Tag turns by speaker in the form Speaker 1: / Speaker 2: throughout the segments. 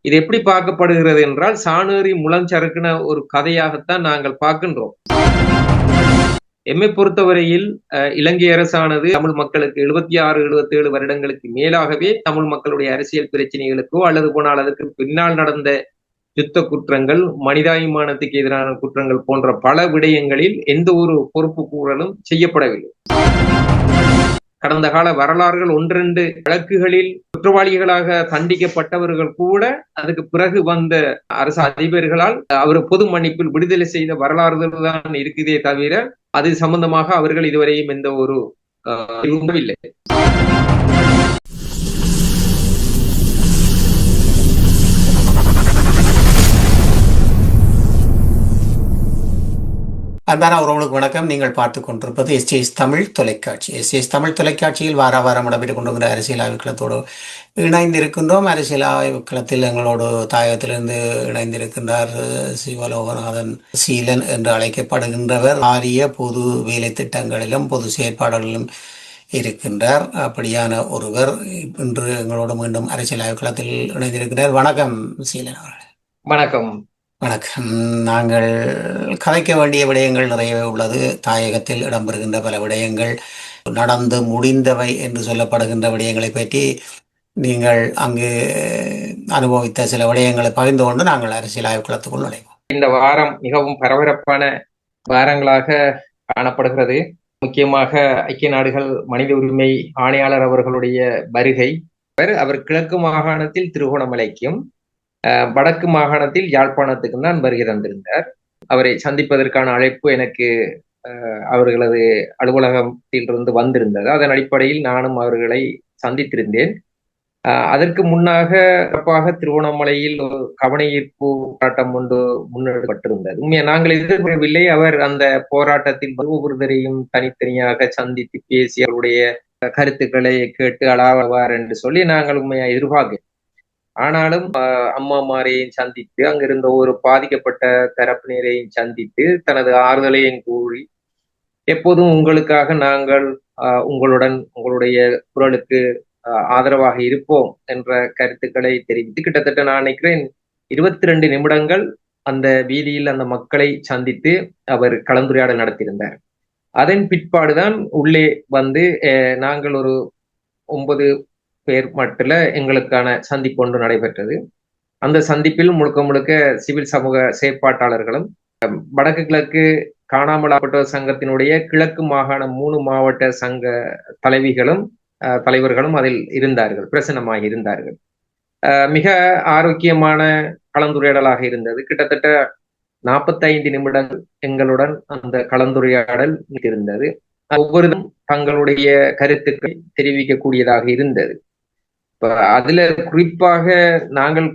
Speaker 1: இது எப்படி பார்க்கப்படுகிறது என்றால் சாணேறி முளஞ்சறுக்குன ஒரு கதையாகத்தான் நாங்கள் பார்க்கின்றோம். எம்மை பொறுத்தவரையில் இலங்கை அரசானது தமிழ் மக்களுக்கு 76, 77 வருடங்களுக்கு மேலாகவே தமிழ் மக்களுடைய அரசியல் பிரச்சனைகளுக்கோ அல்லது போனால் அதற்கு பின்னால் நடந்த யுத்த குற்றங்கள், மனிதாபிமானத்துக்கு எதிரான குற்றங்கள் போன்ற பல விடயங்களில் எந்த ஒரு பொறுப்பு கூறலும் செய்யப்படவில்லை. கடந்த கால வரலாறுகள் ஒன்றிரண்டு வழக்குகளில் குற்றவாளிகளாக தண்டிக்கப்பட்டவர்கள் கூட அதுக்கு பிறகு வந்த அரசு அதிபர்களால் அவர் பொது மன்னிப்பில் விடுதலை செய்த வரலாறுகள் தான் இருக்குதே தவிர அது சம்பந்தமாக அவர்கள் இதுவரையும் எந்த ஒரு இல்லை.
Speaker 2: அன்பான உறவுகளுக்கு வணக்கம். நீங்கள் பார்த்து கொண்டிருப்பது எஸ்ஜேஎஸ் தமிழ் தொலைக்காட்சி. எஸ்ஜேஎஸ் தமிழ் தொலைக்காட்சியில் வார வாரம் இடம்பெற்றுக் கொண்டிருக்கிற அரசியல் ஆய்வுக்களத்தோடு இணைந்திருக்கின்றோம். அரசியல் ஆய்வுக்களத்தில் எங்களோடு தாயகத்திலிருந்து இணைந்திருக்கின்றார் சிவலோகநாதன் சீலன் என்று அழைக்கப்படுகின்றவர். ஆரிய பொது வேலை திட்டங்களிலும் பொது செயற்பாடுகளிலும் இருக்கின்றார். அப்படியான ஒருவர் இன்று எங்களோடு மீண்டும் அரசியல் ஆய்வுக்களத்தில் இணைந்திருக்கிறார். வணக்கம் சீலன் அவர்கள்.
Speaker 1: வணக்கம்.
Speaker 2: வணக்கம். நாங்கள் கதைக்க வேண்டிய விடயங்கள் நிறையவே உள்ளது. தாயகத்தில் இடம்பெறுகின்ற பல விடயங்கள், நடந்து முடிந்தவை என்று சொல்லப்படுகின்ற விடயங்களை பற்றி நீங்கள் அங்கு அனுபவித்த சில விடயங்களை பகிர்ந்து கொண்டு நாங்கள் அரசியல் ஆய்வுக்களத்துக்குள் நுழைவோம்.
Speaker 1: இந்த வாரம் மிகவும் பரபரப்பான வாரங்களாக காணப்படுகிறது. முக்கியமாக ஐக்கிய நாடுகள் மனித உரிமை ஆணையாளர் அவர்களுடைய வருகை. அவர் கிழக்கு மாகாணத்தில் திருகோணமலைக்கும் வடக்கு மாகாணத்தில் யாழ்ப்பாணத்துக்கும் தான் வருகை தந்திருந்தார். அவரை சந்திப்பதற்கான அழைப்பு எனக்கு அவர்களது அலுவலகத்தில் இருந்து வந்திருந்தது. அதன் அடிப்படையில் நானும் அவர்களை சந்தித்திருந்தேன். அதற்கு முன்னாக சிறப்பாக திருவண்ணாமலையில் ஒரு கவன ஈர்ப்பு போராட்டம் ஒன்று முன்னெடுக்கப்பட்டிருந்தது. உண்மையா நாங்கள் எதிர்பார்க்கவில்லை. அவர் அந்த போராட்டத்தில் ஒவ்வொருவரையும் தனித்தனியாக சந்தித்து பேசி அவருடைய கருத்துக்களை கேட்டு அளாவார் என்று சொல்லி நாங்கள் உண்மையா எதிர்பார்க்கிறோம். ஆனாலும் அம்மாமாரையும் சந்தித்து அங்கிருந்த ஒரு பாதிக்கப்பட்ட தரப்பினரையும் சந்தித்து தனது ஆறுதலையும் கூறி எப்போதும் உங்களுக்காக நாங்கள் உங்களுடன் உங்களுடைய குரலுக்கு ஆதரவாக இருப்போம் என்ற கருத்துக்களை தெரிவித்து கிட்டத்தட்ட நான் நினைக்கிறேன் 22 நிமிடங்கள் அந்த வீதியில் அந்த மக்களை சந்தித்து அவர் கலந்துரையாடல் நடத்தியிருந்தார். அதன் பிற்பாடுதான் உள்ளே வந்து நாங்கள் ஒரு 9 பேர் மட்டும் எங்களுக்கான சந்திப்பு ஒன்று நடைபெற்றது. அந்த சந்திப்பில் முழுக்க முழுக்க சிவில் சமூக செயற்பாட்டாளர்களும் வடக்கு கிழக்கு காணாமலாக்கப்பட்டோர் சங்கத்தினுடைய கிழக்கு மாகாண 3 மாவட்ட சங்க தலைவர்களும் அதில் இருந்தார்கள், பிரசன்னமாக இருந்தார்கள். மிக ஆரோக்கியமான கலந்துரையாடலாக இருந்தது. கிட்டத்தட்ட 45 நிமிடங்கள் எங்களுடன் அந்த கலந்துரையாடல் இருந்தது. ஒவ்வொருவரும் தங்களுடைய கருத்துக்களை தெரிவிக்கக்கூடியதாக இருந்தது. அதுல குறிப்பாக நாங்கள்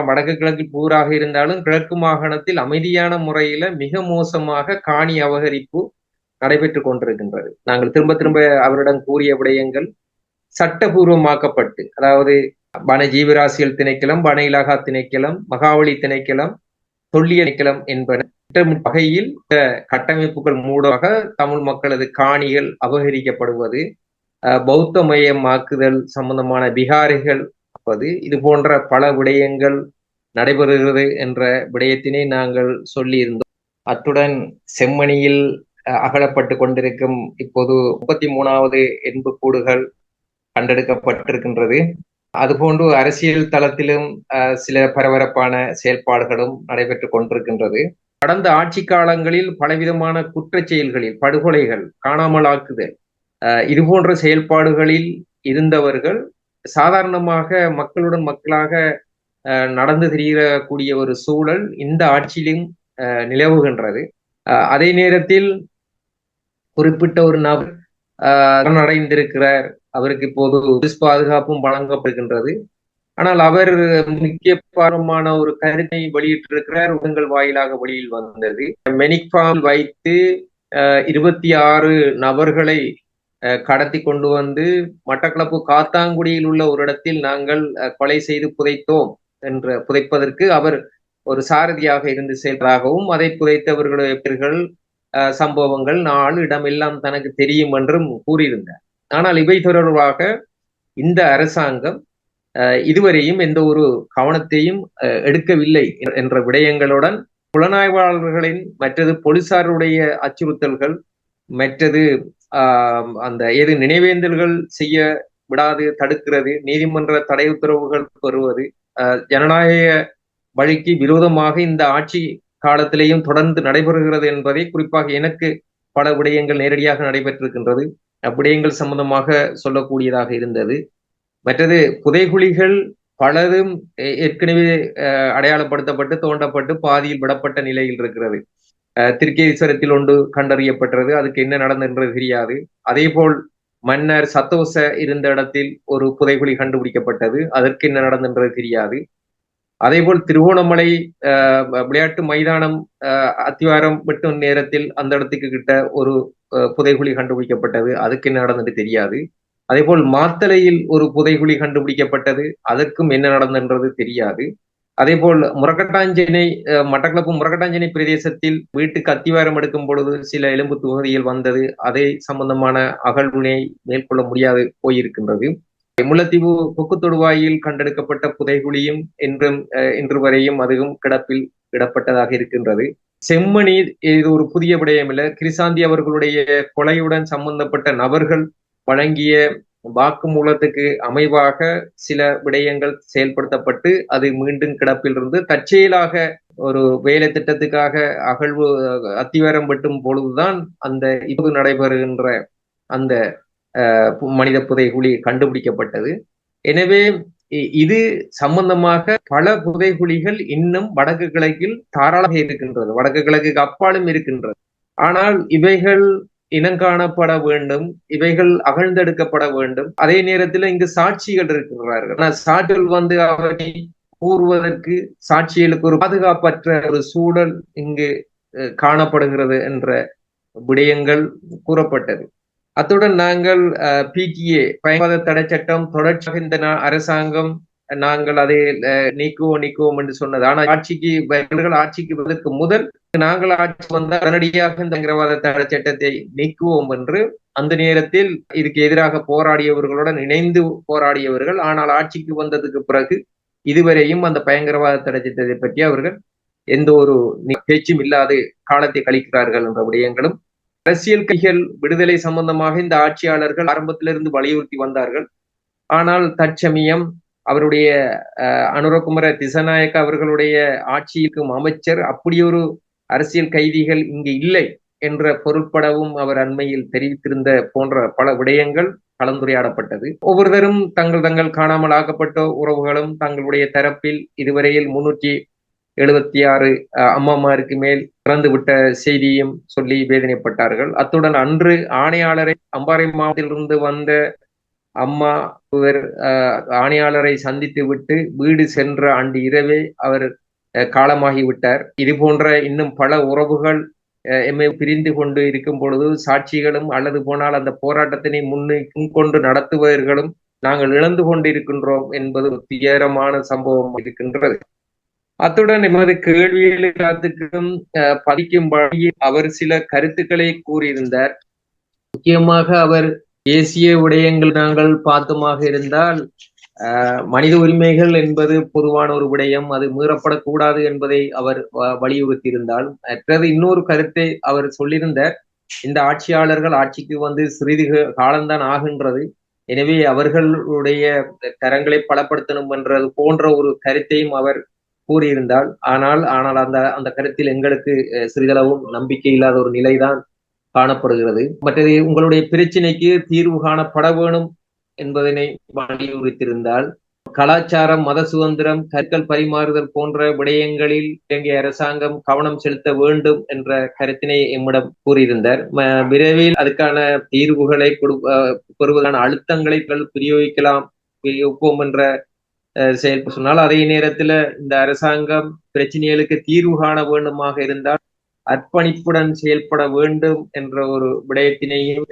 Speaker 1: வடக்கு கிழக்கில் பூராக இருந்தாலும் கிழக்கு மாகாணத்தில் அமைதியான முறையில மிக மோசமாக காணி அபகரிப்பு நடைபெற்று கொண்டிருக்கின்றது. நாங்கள் திரும்ப திரும்ப அவரிடம் கூறிய விடயங்கள் சட்டபூர்வமாக்கப்பட்டு, அதாவது வன ஜீவராசியல் திணைக்களம், வன இலாகா திணைக்களம், மகாவலி திணைக்களம், தொல்லியல் திணைக்களம் என்பன வகையில் கட்டமைப்புகள் மூலமாக தமிழ் மக்களது காணிகள் அபகரிக்கப்படுவது, பௌத்த மயமாக்குதல் சம்பந்தமான விகாரைகள், இது போன்ற பல விடயங்கள் நடைபெறுகிறது என்ற விடயத்தினை நாங்கள் சொல்லியிருந்தோம். அத்துடன் செம்மணியில் அகலப்பட்டு கொண்டிருக்கும் இப்போது 33வது எண்புக்கூடுகள் கண்டெடுக்கப்பட்டிருக்கின்றது. அதுபோன்று அரசியல் தளத்திலும் சில பரபரப்பான செயல்பாடுகளும் நடைபெற்று கொண்டிருக்கின்றது. கடந்த ஆட்சி காலங்களில் பலவிதமான குற்றச் செயல்களில், படுகொலைகள், காணாமலாக்குதல், இது போன்ற செயல்பாடுகளில் இருந்தவர்கள் சாதாரணமாக மக்களுடன் மக்களாக நடந்து தெரியக்கூடிய ஒரு சூழல் இந்த ஆட்சியிலும் நிலவுகின்றது. அதே நேரத்தில் குறிப்பிட்ட ஒரு நபர் அடைந்திருக்கிறார். அவருக்கு இப்போது போலீஸ் பாதுகாப்பும் வழங்கப்படுகின்றது. ஆனால் அவர் முக்கியமான ஒரு கருத்தை வெளியிட்டிருக்கிறார். உங்கள் வாயிலாக வெளியில் வந்தது. மெனிக்பால் வைத்து 26 நபர்களை கடத்தி கொண்டு வந்து மட்டக்களப்பு காத்தாங்குடியில் உள்ள ஒரு இடத்தில் நாங்கள் கொலை செய்து புதைப்பதற்கு அவர் ஒரு சாரதியாக இருந்து செயல்பதாகவும், அதை புதைத்தவர்களுடைய பெயர்கள், சம்பவங்கள், நாள், இடமெல்லாம் தனக்கு தெரியும் என்றும் கூறியிருந்தார். ஆனால் இவை தொடர்பாக இந்த அரசாங்கம் இதுவரையும் எந்த ஒரு கவனத்தையும் எடுக்கவில்லை என்ற விடயங்களுடன் புலனாய்வாளர்களின் மற்றது போலீசாருடைய அச்சுறுத்தல்கள், மற்றது அந்த நினைவேந்தல்கள் செய்ய விடாது தடுக்கிறது, நீதிமன்ற தடை உத்தரவுகள் பெறுவது, ஜனநாயக வழிக்கு விரோதமாக இந்த ஆட்சி காலத்திலேயும் தொடர்ந்து நடைபெறுகிறது என்பதை குறிப்பாக எனக்கு பல விடயங்கள் நேரடியாக நடைபெற்றிருக்கின்றது. அவ்விடயங்கள் சம்பந்தமாக சொல்லக்கூடியதாக இருந்தது. மற்றது புதைகுழிகள் பலரும் ஏற்கனவே அடையாளப்படுத்தப்பட்டு தோண்டப்பட்டு பாதியில் விடப்பட்ட நிலையில் இருக்கிறது. திருக்கேஸ்வரத்தில் ஒன்று கண்டறியப்பட்டது, அதுக்கு என்ன நடந்தது தெரியாது. அதே போல் மன்னர் சத்தோச இருந்த இடத்தில் ஒரு புதைகுழி கண்டுபிடிக்கப்பட்டது, அதற்கு என்ன நடந்தது தெரியாது. அதே போல் திருவோணமலை விளையாட்டு மைதானம் அத்திவாரம் வெட்டும் நேரத்தில் அந்த இடத்துக்கு கிட்ட ஒரு புதைகுழி கண்டுபிடிக்கப்பட்டது, அதுக்கு என்ன நடந்தது தெரியாது. அதே போல் மாத்தளையில் ஒரு புதைகுழி கண்டுபிடிக்கப்பட்டது, அதற்கும் என்ன நடந்தது தெரியாது. அதே போல் முரக்கட்டாஞ்சேனை மட்டக்களப்பு முரக்கட்டாஞ்சேனை பிரதேசத்தில் வீட்டுக்கு அத்திவாரம் எடுக்கும் பொழுது சில எலும்பு தொகுதியில் வந்தது, அதை சம்பந்தமான அகழ்வினை மேற்கொள்ள முடியாது போயிருக்கின்றது. முல்லைத்தீவு கொக்கு தொடுவாயில் கண்டெடுக்கப்பட்ட புதைகுழியும் இன்று வரையும் அதுவும் கிடப்பில் இடப்பட்டதாக இருக்கின்றது. செம்மணி இது ஒரு புதிய விடயம் இல்ல. கிருசாந்தி அவர்களுடைய கொலையுடன் சம்பந்தப்பட்ட நபர்கள் வழங்கிய வாக்குமூலத்துக்கு அமைவாக சில விடயங்கள் செயல்படுத்தப்பட்டு அது மீண்டும் கிடப்பில் இருந்து தற்செயலாக ஒரு வேலை திட்டத்துக்காக அகழ்வு அத்திவாரம் வெட்டும் பொழுதுதான் அந்த இப்போது நடைபெறுகின்ற அந்த மனித புதைகுழி கண்டுபிடிக்கப்பட்டது. எனவே இது சம்பந்தமாக பல புதைகுழிகள் இன்னும் வடக்கு கிழக்கில் தாராளமாக இருக்கின்றது, வடக்கு கிழக்குக்கு அப்பாலும் இருக்கின்றது. ஆனால் இவைகள் இனங்காணப்பட வேண்டும், இவைகள் அகழ்ந்தெடுக்கப்பட வேண்டும். அதே நேரத்தில் இங்கு சாட்சிகள் இருக்கிறார்கள், ஆனால் சாட்சிகள் அவரை கூறுவதற்கு சாட்சிகளுக்கு ஒரு பாதுகாப்பற்ற ஒரு சூழல் இங்கு காணப்படுகிறது என்ற விடயங்கள் கூறப்பட்டது. அத்துடன் நாங்கள் PTA பயன்பாத தடை சட்டம் தொடர்ச்சியாக இந்த அரசாங்கம் நாங்கள் அதை நீக்குவோம் என்று சொன்னது. ஆனால் ஆட்சிக்கு வருவதற்கு முதல் நாங்கள் ஆட்சி வந்தால் உடனடியாக இந்த பயங்கரவாத தடை சட்டத்தை நீக்குவோம் என்று அந்த நேரத்தில் இதுக்கு எதிராக போராடியவர்களுடன் இணைந்து போராடியவர்கள். ஆனால் ஆட்சிக்கு வந்ததுக்கு பிறகு இதுவரையும் அந்த பயங்கரவாத தடை சட்டத்தை பற்றி அவர்கள் எந்த ஒரு பேச்சும் இல்லாது காலத்தை கழிக்கிறார்கள் என்ற விடயங்களும், அரசியல் கைகள் விடுதலை சம்பந்தமாக இந்த ஆட்சியாளர்கள் ஆரம்பத்திலிருந்து வலியுறுத்தி வந்தார்கள். ஆனால் தற்சமயம் அவருடைய அனுரகுமார திசாநாயக்க அவர்களுடைய ஆட்சிக்கும் அமைச்சர் அப்படி ஒரு அரசியல் கைதிகள் இங்கு இல்லை என்ற பொருட்படவும் அவர் அண்மையில் தெரிவித்திருந்த போன்ற பல விடயங்கள் கலந்துரையாடப்பட்டது. ஒவ்வொருவரும் தங்கள் காணாமல் ஆக்கப்பட்ட உறவுகளும் தங்களுடைய தரப்பில் இதுவரையில் 376 அம்மாமாருக்கு மேல் இறந்து விட்ட செய்தியும் சொல்லி வேதனைப்பட்டார்கள். அத்துடன் அன்று ஆணையாளரை அம்பாறை மாவட்டத்திலிருந்து வந்த அம்மா ஆணையாளரை சந்தித்து விட்டு வீடு சென்ற அன்று இரவே அவர் காலமாகி விட்டார். இது போன்ற இன்னும் பல உறவுகள் எம்மை பிரிந்து கொண்டு இருக்கும் பொழுது சாட்சிகளும் அல்லது போனால் அந்த போராட்டத்தினை முன்கொண்டு நடத்துபவர்களும் நாங்கள் இழந்து கொண்டிருக்கின்றோம் என்பது ஒரு துயரமான சம்பவம் இருக்கின்றது. அத்துடன் எமது கேள்விகளுக்கும் பதிக்கும் வழியில் அவர் சில கருத்துக்களை கூறியிருந்தார். முக்கியமாக அவர் தேசிய விடயங்கள் நாங்கள் பார்த்தமாக இருந்தால் மனித உரிமைகள் என்பது பொதுவான ஒரு விடயம், அது மீறப்படக்கூடாது என்பதை அவர் வலியுறுத்தியிருந்தால், மற்றது இன்னொரு கருத்தை அவர் சொல்லியிருந்தார். இந்த ஆட்சியாளர்கள் ஆட்சிக்கு வந்து சிறிது காலம்தான் ஆகின்றது, எனவே அவர்களுடைய கரங்களை பலப்படுத்தணும் என்றது போன்ற ஒரு கருத்தையும் அவர் கூறியிருந்தால், ஆனால் அந்த கருத்தில் எங்களுக்கு சிறிதளவும் நம்பிக்கை இல்லாத ஒரு நிலைதான் காணப்படுகிறது. மற்றது உங்களுடைய பிரச்சினைக்கு தீர்வு காணப்பட வேணும் என்பதனை வலியுறுத்தியிருந்தால், கலாச்சாரம், மத சுதந்திரம், கற்கள் பரிமாறுதல் போன்ற விடயங்களில் இலங்கை அரசாங்கம் கவனம் செலுத்த வேண்டும் என்ற கருத்தினை எம்மிடம் கூறியிருந்தார். விரைவில் அதுக்கான தீர்வுகளை பெறுவதற்கான அழுத்தங்களை பிரயோகிப்போம் என்ற செயல்பட சொன்னால், அதே நேரத்துல இந்த அரசாங்கம் பிரச்சனைகளுக்கு தீர்வு காண வேண்டுமாக இருந்தால் அர்ப்பணிப்புடன் செயல்பட வேண்டும் என்ற ஒரு விடயத்தினையும்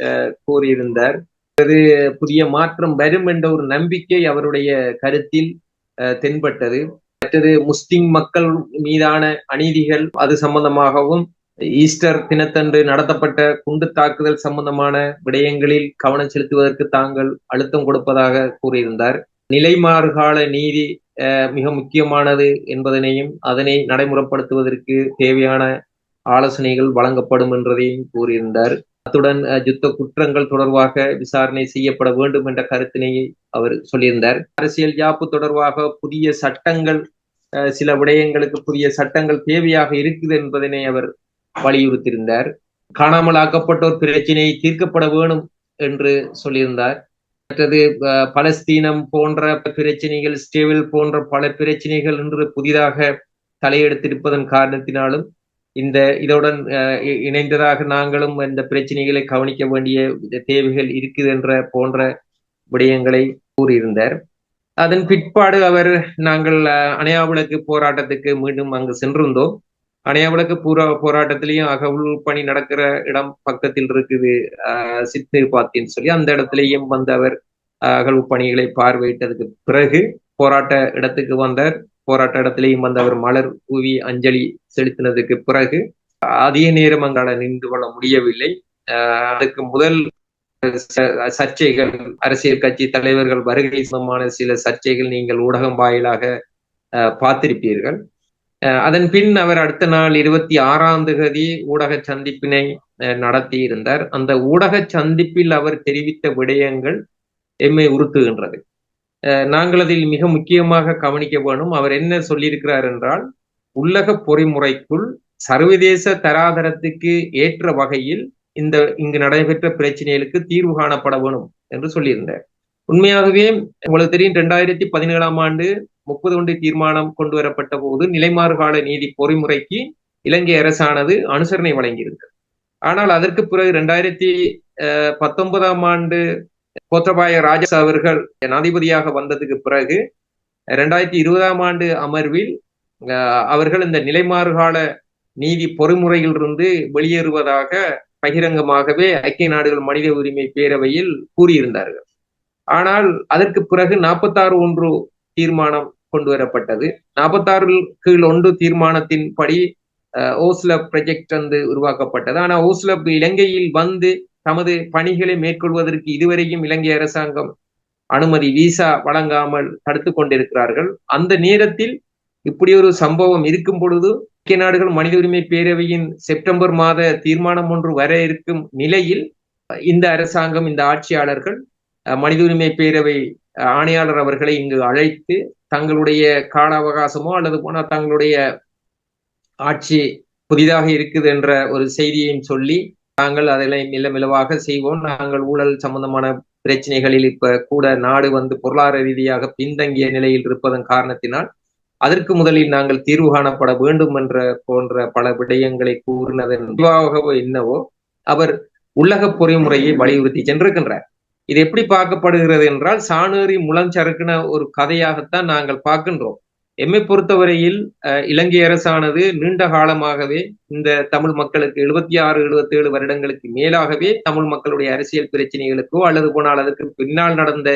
Speaker 1: கூறியிருந்தார். அது புதிய மாற்றம் வரும் என்ற ஒரு நம்பிக்கை அவருடைய கருத்தில் தென்பட்டது. மற்றது முஸ்லிம் மக்கள் மீதான அநீதிகள் அது சம்பந்தமாகவும், ஈஸ்டர் தினத்தன்று நடத்தப்பட்ட குண்டு தாக்குதல் சம்பந்தமான விடயங்களில் கவனம் செலுத்துவதற்கு தாங்கள் அழுத்தம் கொடுப்பதாக கூறியிருந்தார். நிலைமாறுகால நீதி மிக முக்கியமானது என்பதனையும் அதனை நடைமுறைப்படுத்துவதற்கு தேவையான ஆலோசனைகள் வழங்கப்படும் என்றதையும் கூறியிருந்தார். அத்துடன் யுத்த குற்றங்கள் தொடர்பாக விசாரணை செய்யப்பட வேண்டும் என்ற கருத்தினை அவர் சொல்லியிருந்தார். அரசியல் யாப்பு தொடர்பாக புதிய சட்டங்கள், சில விடயங்களுக்கு புதிய சட்டங்கள் தேவையாக இருக்குது என்பதனை அவர் வலியுறுத்தியிருந்தார். காணாமல் ஆக்கப்பட்டோர் பிரச்சினை தீர்க்கப்பட வேணும் என்று சொல்லியிருந்தார். மற்றது பலஸ்தீனம் போன்ற பிரச்சனைகள், ஸ்டேவில் போன்ற பல பிரச்சனைகள் என்று புதிதாக தலையெடுத்திருப்பதன் காரணத்தினாலும் இதோடன் இணைந்ததாக நாங்களும் இந்த பிரச்சனைகளை கவனிக்க வேண்டிய தேவைகள் இருக்குது என்ற போன்ற விடயங்களை கூறியிருந்தார். அதன் பிற்பாடு நாங்கள் அணையாவிளக்கு போராட்டத்துக்கு மீண்டும் அங்கு சென்றிருந்தோம். அணையாவிளக்கு போராட்டத்திலையும் அகவுள் பணி நடக்கிற இடம் பக்கத்தில் இருக்குது, சித்தர் பாத்தின்னு சொல்லி அந்த இடத்திலேயும் வந்து அவர் அகழ்வு பணிகளை பார்வையிட்டதுக்கு பிறகு போராட்ட இடத்துக்கு வந்தார். போராட்ட இடத்திலேயும் வந்து அவர் மலர் தூவி அஞ்சலி செலுத்தினதுக்கு பிறகு அதிக நேரம் அங்கால நின்று கொள்ள முடியவில்லை. அதுக்கு முதல் சர்ச்சைகள், அரசியல் கட்சி தலைவர்கள் வருகை சம்பந்தமான சில சர்ச்சைகள் நீங்கள் ஊடகம் வாயிலாக பார்த்திருப்பீர்கள். அதன் பின் அவர் அடுத்த நாள் 26ஆம் தேதி ஊடக சந்திப்பினை நடத்தி இருந்தார். அந்த ஊடக சந்திப்பில் அவர் தெரிவித்த விடயங்கள் எம்மை உறுத்துகின்றது. நாங்கள் அதில் மிக முக்கியமாக கவனிக்க வேணும். அவர் என்ன சொல்லியிருக்கிறார் என்றால், உள்ளக பொறிமுறைக்குள் சர்வதேச தராதரத்துக்கு ஏற்ற வகையில் இங்கு நடைபெற்ற பிரச்சனைகளுக்கு தீர்வு காணப்பட வேணும் என்று சொல்லியிருந்தார். உண்மையாகவே உங்களுக்கு தெரியும், 2017ஆம் ஆண்டு 30 தீர்மானம் கொண்டு வரப்பட்ட போது நிலைமாறுகால நீதி பொறிமுறைக்கு இலங்கை அரசானது அனுசரணை வழங்கியிருந்தது. ஆனால் அதற்கு பிறகு 2019ஆம் ஆண்டு கோத்தபாய ராஜா அவர்கள் ஜனாதிபதியாக வந்ததுக்கு பிறகு 2020ஆம் ஆண்டு அமர்வில் அவர்கள் இந்த நிலைமாறுகால நீதி பொறிமுறையிலிருந்து வெளியேறுவதாக பகிரங்கமாகவே ஐக்கிய நாடுகள் மனித உரிமை பேரவையில் கூறியிருந்தார்கள். ஆனால் அதற்கு பிறகு 46(1) தீர்மானம் கொண்டு வரப்பட்டது. 46(1) தீர்மானத்தின்படி ஓஸ்லப் ப்ராஜெக்ட் உருவாக்கப்பட்டது. ஆனால் ஓஸ்லப் இலங்கையில் வந்து தமது பணிகளை மேற்கொள்வதற்கு இதுவரையும் இலங்கை அரசாங்கம் அனுமதி, விசா வழங்காமல் தடுத்து கொண்டிருக்கிறார்கள். அந்த நேரத்தில் இப்படி ஒரு சம்பவம் இருக்கும் பொழுது ஐக்கிய நாடுகள் மனித உரிமை பேரவையின் செப்டம்பர் மாத தீர்மானம் ஒன்று வர இருக்கும் நிலையில் இந்த அரசாங்கம், இந்த ஆட்சியாளர்கள் மனித உரிமை பேரவை ஆணையாளர் அவர்களை இங்கு அழைத்து தங்களுடைய கால அவகாசமோ அல்லது போனால் தங்களுடைய ஆட்சி புதிதாக இருக்குது என்ற ஒரு செய்தியையும் சொல்லி, நாங்கள் அதெல்லாம் மெல்லவாக செய்வோம், நாங்கள் ஊழல் சம்பந்தமான பிரச்சனைகளில் இப்ப கூட நாடு பொருளாதார ரீதியாக பின்தங்கிய நிலையில் இருப்பதன் காரணத்தினால் அதற்கு முதலில் நாங்கள் தீர்வு காணப்பட வேண்டும் என்ற போன்ற பல விடயங்களை கூறினதன் விரிவாகவோ என்னவோ அவர் உள்ளக பொறிமுறையை வலியுறுத்தி சென்றிருக்கின்றார். இது எப்படி பார்க்கப்படுகிறது என்றால், சாணேறி முளஞ்சறுக்கின ஒரு கதையாகத்தான் நாங்கள் பார்க்கின்றோம். எம்மை பொறுத்தவரையில் இலங்கை அரசானது நீண்ட காலமாகவே இந்த தமிழ் மக்களுக்கு 76-77 வருடங்களுக்கு மேலாகவே தமிழ் மக்களுடைய அரசியல் பிரச்சனைகளுக்கோ அல்லது போனால் அதற்கு பின்னால் நடந்த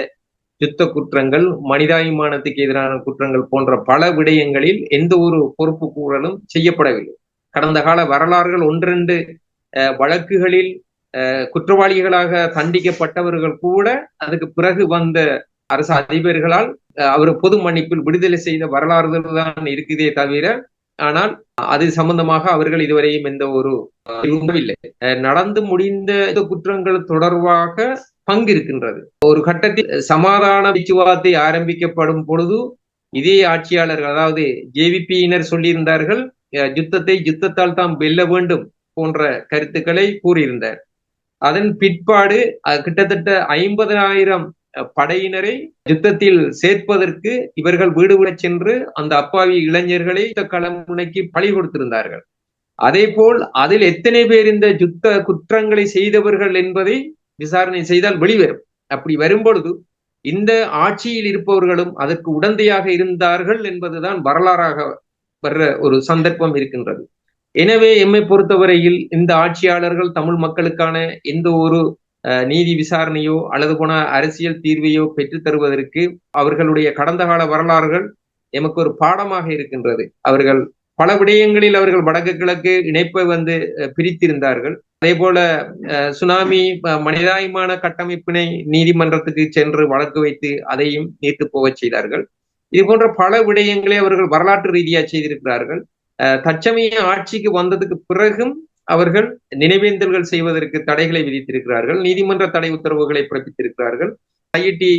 Speaker 1: யுத்த குற்றங்கள், மனிதாபிமானத்துக்கு எதிரான குற்றங்கள் போன்ற பல விடயங்களில் எந்த ஒரு பொறுப்பு கூறலும் செய்யப்படவில்லை. கடந்த கால வரலாறுகள் 1-2 வழக்குகளில் குற்றவாளிகளாக தண்டிக்கப்பட்டவர்கள் கூட அதுக்கு பிறகு வந்த அரசு அதிபர்களால் அவர் பொது மன்னிப்பில் விடுதலை செய்த வரலாறுகள் தான் இருக்குதே தவிர, ஆனால் அது சம்பந்தமாக அவர்கள் இதுவரையும் எந்த ஒரு இல்லை. நடந்து முடிந்த குற்றங்கள் தொடர்பாக பங்கு இருக்கின்றது. ஒரு கட்டத்தில் சமாதான பேச்சுவார்த்தை ஆரம்பிக்கப்படும் பொழுது இதே ஆட்சியாளர்கள், அதாவது ஜேவிபியினர் சொல்லியிருந்தார்கள், யுத்தத்தால் தாம் வெல்ல வேண்டும் போன்ற கருத்துக்களை கூறியிருந்தார். அதன் பிற்பாடு கிட்டத்தட்ட 50,000 படையினரை யுத்தத்தில் சேர்ப்பதற்கு இவர்கள் வீடு வீட சென்று அந்த அப்பாவி இளைஞர்களை களமுனைக்கு பழி கொடுத்திருந்தார்கள். அதே போல் அதில் எத்தனை பேர் இந்த யுத்த குற்றங்களை செய்தவர்கள் என்பதை விசாரணை செய்தால் வெளிவரும். அப்படி வரும்பொழுது இந்த ஆட்சியில் இருப்பவர்களும் அதற்கு உடந்தையாக இருந்தார்கள் என்பதுதான் வரலாறாக வர்ற ஒரு சந்தர்ப்பம் இருக்கின்றது. எனவே எம்மை பொறுத்தவரையில் இந்த ஆட்சியாளர்கள் தமிழ் மக்களுக்கான எந்த ஒரு நீதி விசாரணையோ அல்லது போன அரசியல் தீர்வையோ பெற்றுத் தருவதற்கு அவர்களுடைய கடந்த கால வரலாறுகள் எமக்கு ஒரு பாடமாக இருக்கின்றது. அவர்கள் பல விடயங்களில் அவர்கள் வடக்கு கிழக்கு இணைப்பை பிரித்திருந்தார்கள். அதே போல சுனாமி மனிதாயமான கட்டமைப்பினை நீதிமன்றத்துக்கு சென்று வழக்கு வைத்து அதையும் நீர்த்து போகச் செய்தார்கள். இது போன்ற பல விடயங்களை அவர்கள் வரலாற்று ரீதியாக செய்திருக்கிறார்கள். தற்சமய ஆட்சிக்கு வந்ததுக்கு பிறகும் அவர்கள் நினைவேந்தல்கள் செய்வதற்கு தடைகளை விதித்திருக்கிறார்கள். நீதிமன்ற தடை உத்தரவுகளை பிறப்பித்திருக்கிறார்கள். ஐஐடி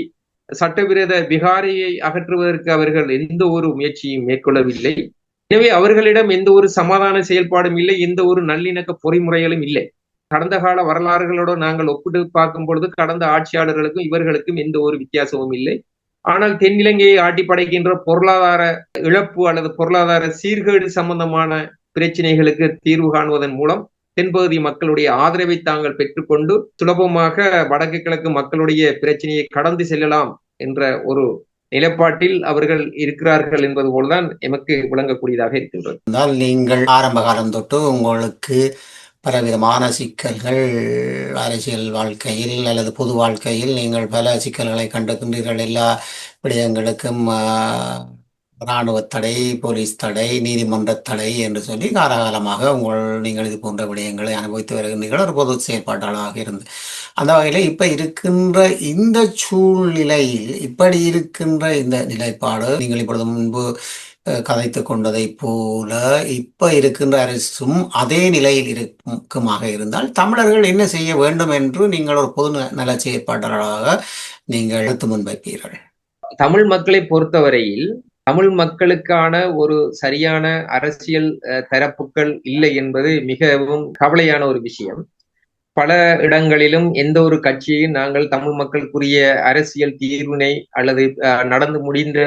Speaker 1: சட்டவிரோத விகாரையை அகற்றுவதற்கு அவர்கள் எந்த ஒரு முயற்சியும் மேற்கொள்ளவில்லை. எனவே அவர்களிடம் எந்த ஒரு சமாதான செயல்பாடும் இல்லை, எந்த ஒரு நல்லிணக்க பொறிமுறைகளும் இல்லை. கடந்த கால வரலாறுகளோடு நாங்கள் ஒப்பிட்டு பார்க்கும் பொழுது கடந்த ஆட்சியாளர்களுக்கும் இவர்களுக்கும் எந்த ஒரு வித்தியாசமும் இல்லை. ஆனால் தென்னிலங்கையை ஆட்டி படைக்கின்ற பொருளாதார இழப்பு அல்லது பொருளாதார சீர்கேடு சம்பந்தமான பிரச்சனைகளுக்கு தீர்வு காணுவதன் மூலம் தென்பகுதி மக்களுடைய ஆதரவை தாங்கள் பெற்றுக்கொண்டு சுலபமாக வடக்கு கிழக்கு மக்களுடைய பிரச்சனையை கடந்து செல்லலாம் என்ற ஒரு நிலைப்பாட்டில் அவர்கள் இருக்கிறார்கள் என்பது போல்தான் எமக்கு விளங்கக்கூடியதாக இருக்கின்றது.
Speaker 2: நீங்கள் ஆரம்ப காலம் தொட்டு உங்களுக்கு பலவிதமான சிக்கல்கள் அரசியல் வாழ்க்கையில் அல்லது பொது வாழ்க்கையில் நீங்கள் பல சிக்கல்களை கண்டிருக்கின்றீர்கள். எல்லா விடயங்களுக்கும் இராணுவ தடை, போலீஸ் தடை, நீதிமன்ற தடை என்று சொல்லி காலகாலமாக நீங்கள் இது போன்ற விடயங்களை அனுபவித்து வருகின்றீர்கள் ஒரு பொது செயற்பாட்டாளராக இருந்து. அந்த வகையில் இப்ப இருக்கின்ற இந்த சூழ்நிலையில் இப்படி இருக்கின்ற இந்த நிலைப்பாடு நீங்கள் இப்பொழுது முன்பு கதைத்து கொண்டதை போல இப்ப இருக்கின்ற அரசும் அதே நிலையில் இருக்குமாக இருந்தால் தமிழர்கள் என்ன செய்ய வேண்டும் என்று நீங்கள் ஒரு பொது நல செயற்பாட்டாளராக நீங்கள் எடுத்து முன்வைப்பீர்கள்?
Speaker 1: தமிழ் மக்களை பொறுத்தவரையில் தமிழ் மக்களுக்கான ஒரு சரியான அரசியல் தரப்புகள் இல்லை என்பது மிகவும் கவலையான ஒரு விஷயம். பல இடங்களிலும் எந்த ஒரு கட்சியையும் நாங்கள் தமிழ் மக்களுக்குரிய அரசியல் தீர்வினை அல்லது நடந்து முடிந்த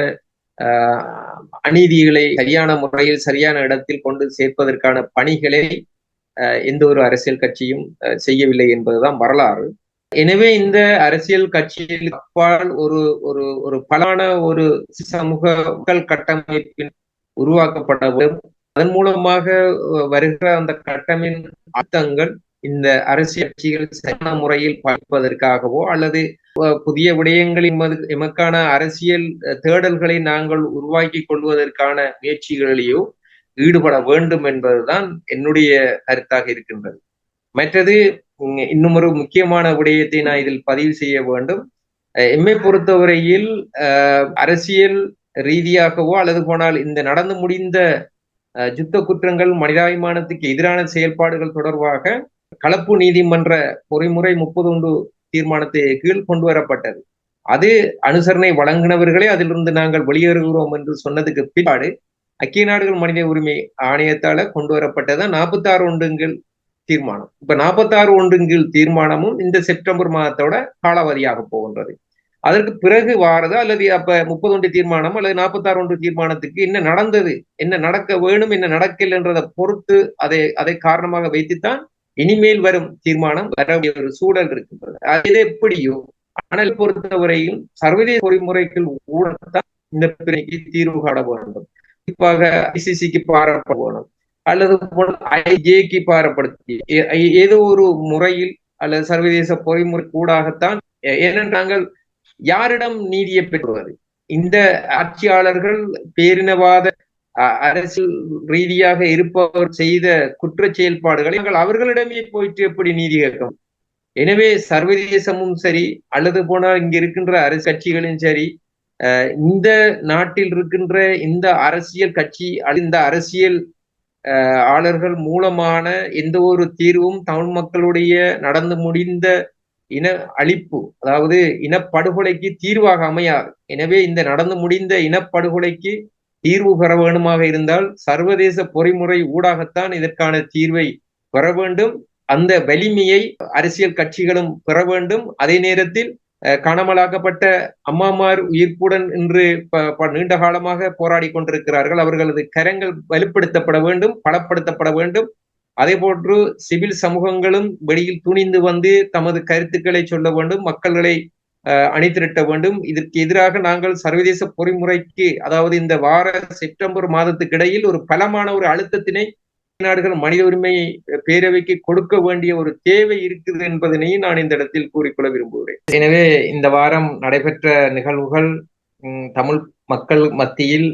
Speaker 1: அநீதிகளை சரியான முறையில் சரியான இடத்தில் கொண்டு சேர்ப்பதற்கான பணிகளை எந்த ஒரு அரசியல் கட்சியும் செய்யவில்லை என்பதுதான் வரலாறு. எனவே இந்த அரசியல் கட்சியில் அப்பால் ஒரு ஒரு ஒரு பலான ஒரு சமூக கட்டமைப்பின் உருவாக்கப்பட வேண்டும். அதன் மூலமாக வருகிற அந்த கட்டமைப்பின் அர்த்தங்கள் இந்த அரசியல் கட்சிகள் சரியான முறையில் பார்ப்பதற்காகவோ அல்லது புதிய விடயங்களின் எமக்கான அரசியல் தேடல்களை நாங்கள் உருவாக்கி கொள்வதற்கான முயற்சிகளிலேயோ ஈடுபட வேண்டும் என்பதுதான் என்னுடைய கருத்தாக இருக்கின்றது. மற்றது இன்னும் ஒரு முக்கியமான விடயத்தை நான் இதில் பதிவு செய்ய வேண்டும். எம்மை பொறுத்தவரையில் அரசியல் ரீதியாகவோ அல்லது போனால் இந்த நடந்து முடிந்த யுத்த குற்றங்கள் மனிதாபிமானத்துக்கு எதிரான செயல்பாடுகள் தொடர்பாக கலப்பு நீதிமன்ற பொறிமுறை 31 தீர்மானத்தை கீழ் கொண்டு வரப்பட்டது. அது அனுசரணை வழங்கினவர்களே அதிலிருந்து நாங்கள் வெளியேறுகிறோம் என்று சொன்னதுக்கு பிற்பாடு ஐக்கிய நாடுகள் மனித உரிமை ஆணையத்தால கொண்டு வரப்பட்டதான் 46 ஒன்றுங்கள் தீர்மானம். இப்ப 46 ஒன்றுங்கள் தீர்மானமும் இந்த செப்டம்பர் மாதத்தோட காலாவதியாக போகின்றது. அதற்கு பிறகு வாரது அல்லது அப்ப 31 தீர்மானம் அல்லது 46 ஒன்று தீர்மானத்துக்கு என்ன நடந்தது, என்ன நடக்க வேணும், என்ன நடக்கல என்றதை பொறுத்து அதை காரணமாக வைத்துத்தான் இனிமேல் வரும் தீர்மானம் வர ஒரு சூழல் இருக்கின்றது. அது எப்படியோ ஆனால் பொறுத்தவரையில் சர்வதேச பொறிமுறைகள் ஊடகத்தான் இந்த பிரச்சனைக்கு தீர்வு காண வேண்டும். குறிப்பாக ஐசிசிக்கு பாரப்பட வேணும் அல்லது ஐஜேக்கு பாரப்படுத்தி ஏதோ ஒரு முறையில் அல்லது சர்வதேச பொறிமுறை கூடாகத்தான். ஏன்னா நாங்கள் யாரிடம் நீதியை பெறுவது? இந்த ஆட்சியாளர்கள் பேரினவாத அரசியல் ரீதியாக இருப்பவர் செய்த குற்ற செயல்பாடுகளை நாங்கள் அவர்களிடமே போயிட்டு எப்படி நீதி கேட்கும்? எனவே சர்வதேசமும் சரி அல்லது போனால் இங்க இருக்கின்ற அரசு கட்சிகளும் சரி இந்த நாட்டில் இருக்கின்ற இந்த அரசியல் கட்சி இந்த அரசியல் ஆளர்கள் மூலமான எந்த ஒரு தீர்வும் தமிழ் மக்களுடைய நடந்து முடிந்த இன அழிப்பு அதாவது இனப்படுகொலைக்கு தீர்வாக அமையாது. எனவே இந்த நடந்து முடிந்த இனப்படுகொலைக்கு தீர்வு பெற வேண்டுமாக இருந்தால் சர்வதேச பொறிமுறை ஊடாகத்தான் இதற்கான தீர்வை பெற வேண்டும். அந்த வலிமையை அரசியல் கட்சிகளும் பெற வேண்டும். அதே நேரத்தில் காணாமலாக்கப்பட்ட அம்மாமார் உயிர்ப்புடன் இன்று நீண்ட காலமாக போராடி கொண்டிருக்கிறார்கள். அவர்களது கரங்கள் வலுப்படுத்தப்பட வேண்டும், பலப்படுத்தப்பட வேண்டும். அதே போன்று சிவில் சமூகங்களும் வெளியில் துணிந்து வந்து தமது கருத்துக்களை சொல்ல வேண்டும், மக்களை அணிதிரட்ட வேண்டும். இதற்கு எதிராக நாங்கள் சர்வதேச பொறிமுறைக்கு அதாவது இந்த வார செப்டம்பர் மாதத்துக்கு இடையில் ஒரு பலமான ஒரு அழுத்தத்தினை நாடுகள் மனித உரிமை பேரவைக்கு கொடுக்க வேண்டிய ஒரு தேவை இருக்குது என்பதனையும் நான் இந்த இடத்தில் கூறிக்கொள்ள விரும்புகிறேன். எனவே இந்த வாரம் நடைபெற்ற நிகழ்வுகள் தமிழ் மக்கள் மத்தியில்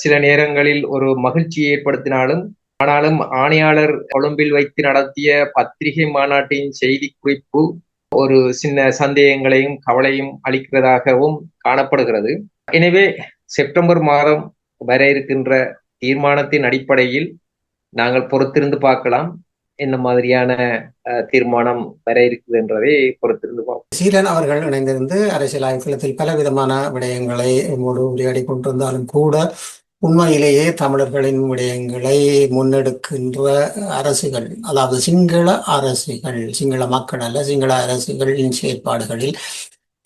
Speaker 1: சில நேரங்களில் ஒரு மகிழ்ச்சியை ஏற்படுத்தினாலும், ஆனாலும் ஆணையாளர் கொழும்பில் வைத்து நடத்திய பத்திரிகை மாநாட்டின் செய்தி குறிப்பு ஒரு சின்ன சந்தேகங்களையும் கவலையும் அளிக்கிறதாகவும் காணப்படுகிறது. எனவே செப்டம்பர் மாதம் வர இருக்கின்ற தீர்மானத்தின் அடிப்படையில் நாங்கள் பொறுத்திருந்து பார்க்கலாம் என்ன மாதிரியான தீர்மானம் வர இருக்குது என்றதை பொறுத்திருந்து பார்ப்போம்.
Speaker 2: சீலன் அவர்கள் இணைந்திருந்து அரசியல் ஆய்வுகளத்தில் பல விதமான விடயங்களை உரையாடி கொண்டிருந்தாலும் கூட உண்மையிலேயே தமிழர்களின் விடயங்களை முன்னெடுக்கின்ற அரசுகள், அதாவது சிங்கள அரசுகள், சிங்கள மக்கள் அல்ல, சிங்கள அரசுகளின் செயற்பாடுகளில்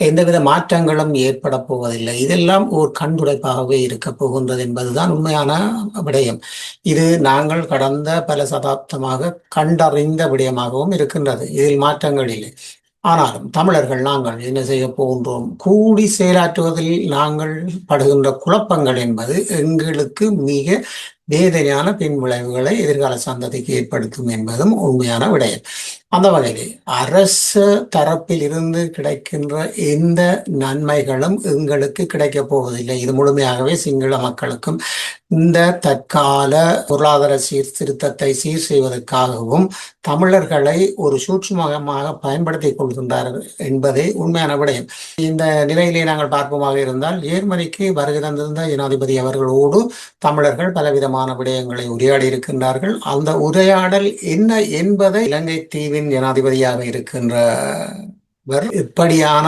Speaker 2: எந்தவித மாற்றங்களும் ஏற்பட போவதில்லை. இதெல்லாம் ஒரு கண்துடைப்பாகவே இருக்க போகின்றது என்பதுதான் உண்மையான விடயம். இது நாங்கள் கடந்த பல சதாப்தமாக கண்டறிந்த விடயமாகவும் இருக்கின்றது. இதில் மாற்றங்கள் இல்லை. ஆனாலும் தமிழர்கள் நாங்கள் என்ன செய்ய போகின்றோம்? கூடி செயலாற்றுவதில் நாங்கள் படுகின்ற குழப்பங்கள் என்பது எங்களுக்கு மிக வேதனையான பின் விளைவுகளை எதிர்கால சந்ததிக்கு ஏற்படுத்தும் என்பதும் உண்மையான விடயம். அந்த வகையிலே அரச தரப்பில் இருந்து கிடைக்கின்ற எந்த நன்மைகளும் எங்களுக்கு கிடைக்கப் போவதில்லை. இது முழுமையாகவே சிங்கள மக்களுக்கும் இந்த தற்கால பொருளாதார சீர்திருத்தத்தை சீர் செய்வதற்காகவும் தமிழர்களை ஒரு சூட்சுமமாக பயன்படுத்திக் கொள்கின்றார்கள் என்பதே உண்மையான விடயம். இந்த நிலையிலே நாங்கள் பார்ப்போமாக இருந்தால், ஜேர்மனிக்கு வருகை தந்திருந்த ஜனாதிபதி அவர்களோடு தமிழர்கள் பலவிதமான விடயங்களை உரையாடி இருக்கின்றார்கள். அந்த உரையாடல் என்ன என்பதை இலங்கை தீவின் ஜனாதிபதியாக இருக்கின்றவர் இப்படியான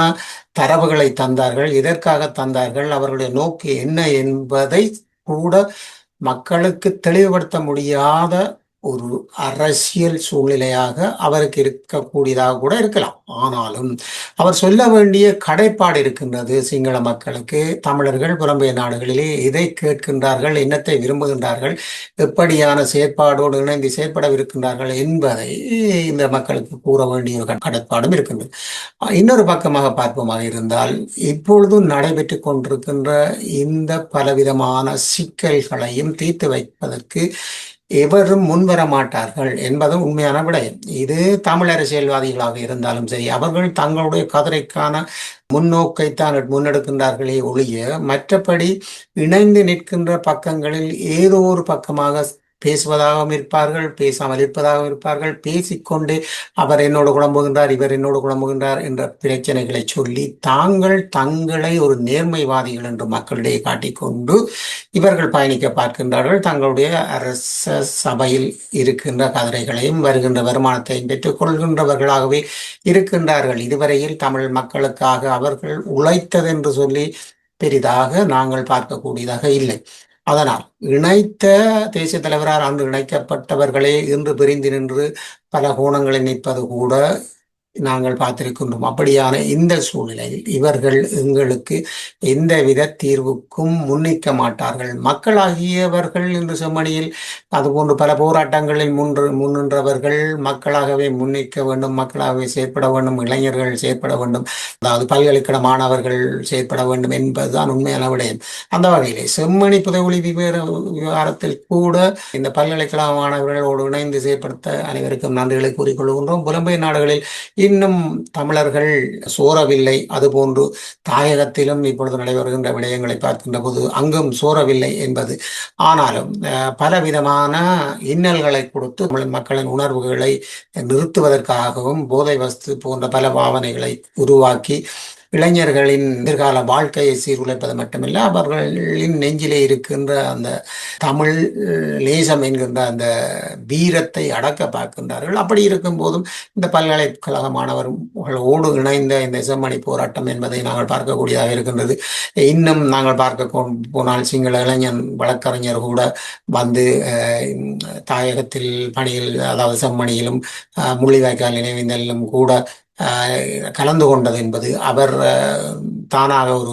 Speaker 2: தரவுகளை தந்தார்கள், எதற்காக தந்தார்கள், அவர்களுடைய நோக்கு என்ன என்பதை கூட மக்களுக்கு தெளிவுபடுத்த முடியாத ஒரு அரசியல் சூழ்நிலையாக அவருக்கு இருக்கக்கூடியதாக கூட இருக்கலாம். ஆனாலும் அவர் சொல்ல வேண்டிய கடைப்பாடு இருக்கின்றது சிங்கள மக்களுக்கு. தமிழர்கள் புலம்பெயர் நாடுகளிலே எதை கேட்கின்றார்கள், என்னத்தை விரும்புகின்றார்கள், எப்படியான செயற்பாடோடு இணைந்து செயற்படவிருக்கின்றார்கள் என்பதை இந்த மக்களுக்கு கூற வேண்டிய ஒரு கடப்பாடும் இருக்கின்றது. இன்னொரு பக்கமாக பார்ப்போமாக இருந்தால், இப்பொழுது நடைபெற்று கொண்டிருக்கின்ற இந்த பலவிதமான சிக்கல்களையும் தீர்த்து வைப்பதற்கு எவரும் முன்வர மாட்டார்கள் என்பதும் உண்மையான விடயம். இது தமிழ் அரசியல்வாதிகளாக இருந்தாலும் சரி, அவர்கள் தங்களுடைய கதிரைக்கான முன்னோக்கைத்தான் முன்னெடுக்கின்றார்களே ஒழிய, மற்றபடி இணைந்து நிற்கின்ற பக்கங்களில் ஏதோ ஒரு பக்கமாக பேசுவதாகவும் இருப்பார்கள், பேசாமல் இருப்பதாகவும் இருப்பார்கள். பேசிக்கொண்டு அவர் என்னோடு குழம்புகின்றார், இவர் என்னோடு குழம்புகின்றார் என்ற பிரச்சனைகளை சொல்லி தங்களை ஒரு நேர்மைவாதிகள் என்று மக்களிடையே காட்டிக்கொண்டு இவர்கள் பயணிக்க பார்க்கின்றார்கள். தங்களுடைய அரச சபையில் இருக்கின்ற கதிரைகளையும் வருகின்ற வருமானத்தையும் பெற்றுக் கொள்கின்றவர்களாகவே இருக்கின்றார்கள். இதுவரையில் தமிழ் மக்களுக்காக அவர்கள் உழைத்ததென்று சொல்லி பெரிதாக நாங்கள் பார்க்கக்கூடியதாக இல்லை. அதனால் இணைத்த தேசிய தலைவரால் அன்று இணைக்கப்பட்டவர்களே இன்று பிரிந்து நின்று பல கோணங்களில் நிற்பது கூட நாங்கள் பார்த்திருக்கின்றோம். அப்படியான இந்த சூழ்நிலையில் இவர்கள் எங்களுக்கு எந்தவித தீர்வுக்கும் முன்னிற்க மாட்டார்கள். மக்களாகியவர்கள் இன்று செம்மணியில் அதுபோன்று பல போராட்டங்களில் முன்னின்றவர்கள் மக்களாகவே முன்னிற்க வேண்டும், மக்களாகவே செயற்பட வேண்டும், இளைஞர்கள் செயற்பட வேண்டும், அதாவது பல்கலைக்கழக மாணவர்கள் செயற்பட வேண்டும் என்பதுதான் உண்மையான விடயம். அந்த வகையிலே செம்மணி புதைகுழி விவகாரத்தில் கூட இந்த பல்கலைக்கழக மாணவர்களோடு இணைந்து செயற்படுத்த அனைவருக்கும் நன்றிகளை கூறிக்கொள்கின்றோம். புலம்பெயர் நாடுகளில் இன்னும் தமிழர்கள் சோரவில்லை. அதுபோன்று தாயகத்திலும் இப்பொழுது நடைபெறுகின்ற விடயங்களை பார்க்கின்ற போது அங்கும் சோரவில்லை என்பது. ஆனாலும் பலவிதமான இன்னல்களை கொடுத்து தமிழ் மக்களின் உணர்வுகளை நிறுத்துவதற்காகவும் போதை வஸ்து போன்ற பல பாவனைகளை உருவாக்கி இளைஞர்களின் எதிர்கால வாழ்க்கையை சீர்குலைப்பது மட்டுமில்லை, அவர்களின் நெஞ்சிலே இருக்கின்ற அந்த தமிழ் நேசம் என்கின்ற அந்த வீரத்தை அடக்க பார்க்கின்றார்கள். அப்படி இருக்கும் போதும் இந்த பல்கலைக்கழக மாணவர்களோடு இணைந்த இந்த செம்மணி போராட்டம் என்பதை நாங்கள் பார்க்கக்கூடியதாக இருக்கின்றது. இன்னும் நாங்கள் பார்க்க போனால் சிங்கள இளைஞன் வழக்கறிஞர் கூட வந்து தாயகத்தில் பணியில், அதாவது செம்மணியிலும் முள்ளிவாய்க்கால் நினைவேந்தலிலும் கூட கலந்து கொண்டது என்பது, அவர் தானாக ஒரு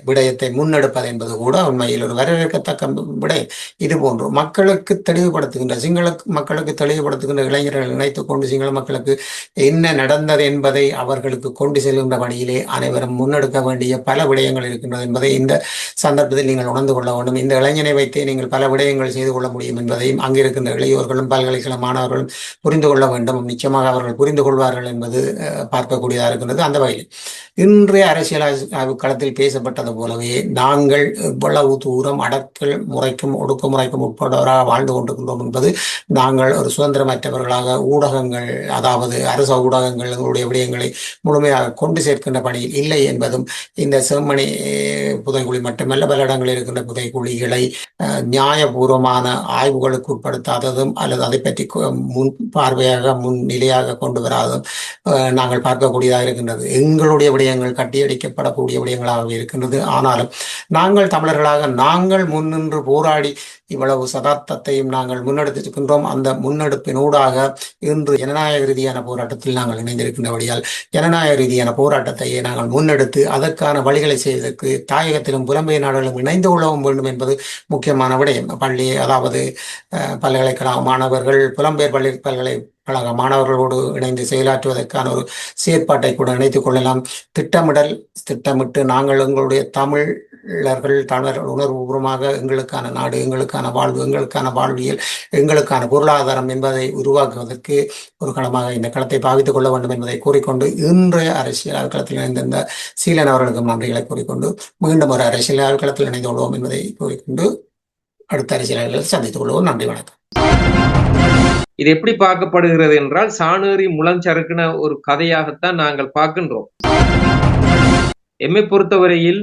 Speaker 2: விடயத்தை முன்னெடுப்பது என்பது கூட உண்மையில் ஒரு வரவேற்கத்தக்க விடயம். இது போன்று மக்களுக்கு தெளிவுபடுத்துகின்ற, சிங்கள மக்களுக்கு தெளிவுபடுத்துகின்ற இளைஞர்கள் இணைத்துக் கொண்டு சிங்கள மக்களுக்கு என்ன நடந்தது என்பதை அவர்களுக்கு கொண்டு செல்கின்ற பணியிலே அனைவரும் முன்னெடுக்க வேண்டிய பல விடயங்கள் இருக்கின்றது என்பதை இந்த சந்தர்ப்பத்தில் நீங்கள் உணர்ந்து கொள்ள வேண்டும். இந்த இளைஞனை வைத்தே நீங்கள் பல விடயங்கள் செய்து கொள்ள முடியும் என்பதையும் அங்கிருக்கின்ற இளையோர்களும் பல்கலைக்கழக மாணவர்களும் புரிந்து கொள்ள வேண்டும். நிச்சயமாக அவர்கள் புரிந்து கொள்வார்கள் என்பது பார்க்கக்கூடியதாக இருக்கின்றது. அந்த வகையில் இன்றைய அரசியல் ஆய்வு களத்தில் பேசப்பட்டது போலவே நாங்கள் இவ்வளவு தூரம் அடக்கல் முறைக்கும் ஒடுக்குமுறைக்கும் உட்பட்டவராக வாழ்ந்து கொண்டிருக்கின்றோம் என்பது நாங்கள் ஒரு சுதந்திரமற்றவர்களாக ஊடகங்கள், அதாவது அரச ஊடகங்கள் எங்களுடைய விடயங்களை முழுமையாக கொண்டு சேர்க்கின்ற பணியில் இல்லை என்பதும், இந்த செம்மணி புதைக்குழி மட்டுமல்ல பல இடங்களில் இருக்கின்ற புதைக்குழிகளை நியாயபூர்வமான ஆய்வுகளுக்கு உட்படுத்தாததும் அல்லது அதை பற்றி முன் பார்வையாக முன் நிலையாக கொண்டு வராதும் நாங்கள் பார்க்கக்கூடியதாக இருக்கின்றது. எங்களுடைய விடயங்கள் கட்டியடிக்கப்படக்கூடிய விடயங்களாக இருக்கின்றது. ஆனாலும் நாங்கள் தமிழர்களாக நாங்கள் முன்னின்று போராடி இவ்வளவு சதாப்தத்தையும் நாங்கள் முன்னெடுத்திருக்கின்றோம். அந்த முன்னெடுப்பினூடாக இன்று ஜனநாயக ரீதியான போராட்டத்தில் நாங்கள் இணைந்திருக்கின்றபடியால் ஜனநாயக ரீதியான போராட்டத்தையே நாங்கள் முன்னெடுத்து அதற்கான வழிகளை செய்வதற்கு தாயகத்திலும் புலம்பெயர் நாடுகளும் இணைந்து கொள்ளவும் வேண்டும் என்பது முக்கியமான விடயம். பள்ளி, அதாவது பல்கலைக்கழக மாணவர்கள் புலம்பெயர் பல்கலைக்கழக மாணவர்களோடு இணைந்து செயலாற்றுவதற்கான ஒரு செயற்பாட்டை கூட இணைத்துக் கொள்ளலாம். திட்டமிட்டு நாங்கள் எங்களுடைய தமிழர் உணர்வுபூர்வமாக எங்களுக்கான நாடு, எங்களுக்கான வாழ்வு, எங்களுக்கான வாழ்வியல், எங்களுக்கான பொருளாதாரம் என்பதை உருவாக்குவதற்கு ஒரு களமாக இந்த களத்தை பாவித்துக் கொள்ள வேண்டும் என்பதை கூறிக்கொண்டு இன்றைய அரசியல் களத்தில் இணைந்திருந்த சீலன் அவர்களுக்கும் நன்றிகளை கூறிக்கொண்டு மீண்டும் ஒரு அரசியல் களத்தில் இணைந்து கொள்வோம் என்பதை கூறிக்கொண்டு அடுத்த அரசியல்களை சந்தித்துக் கொள்வோம். நன்றி, வணக்கம்.
Speaker 1: இது எப்படி பார்க்கப்படுகிறது என்றால் சாணேறி முளஞ்சறுக்கின ஒரு கதையாகத்தான் நாங்கள் பார்க்கின்றோம். எம்மை பொறுத்தவரையில்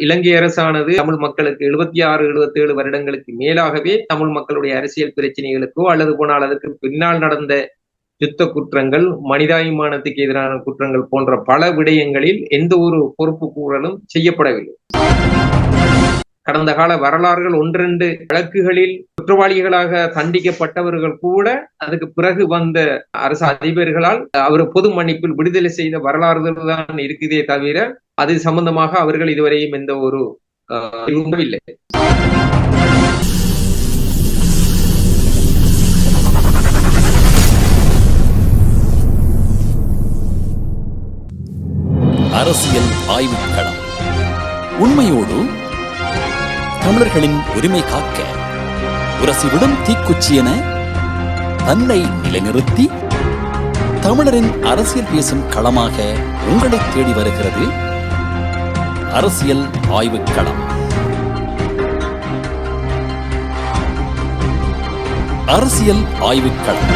Speaker 1: இலங்கை அரசானது தமிழ் மக்களுக்கு 76-77 வருடங்களுக்கு மேலாகவே தமிழ் மக்களுடைய அரசியல் பிரச்சனைகளுக்கோ அல்லது போனால் அதற்கு பின்னால் நடந்த யுத்த குற்றங்கள், மனிதாபிமானத்துக்கு எதிரான குற்றங்கள் போன்ற பல விடயங்களில் எந்த ஒரு பொறுப்பு கூறலும் செய்யப்படவில்லை. கடந்த கால வரலாறுகள் 1-2 வழக்குகளில் குற்றவாளிகளாக தண்டிக்கப்பட்டவர்கள் கூட அதுக்கு பிறகு வந்த அரசு அதிபர்களால் அவர் பொது மன்னிப்பில் விடுதலை செய்த வரலாறுகள் தான் இருக்குதே தவிர அது சம்பந்தமாக அவர்கள் இதுவரையும் எந்த ஒரு இல்லை.
Speaker 3: அரசியல் ஆய்வுக்களம் உண்மையோடு தமிழர்களின் உரிமை காக்க உரசிவிடும் தீக்குச்சி என தன்னை நிலைநிறுத்தி தமிழரின் அரசியல் பேசும் களமாக உங்களை தேடி வருகிறது அரசியல் ஆய்வுக்களம். அரசியல் ஆய்வுக்களம்.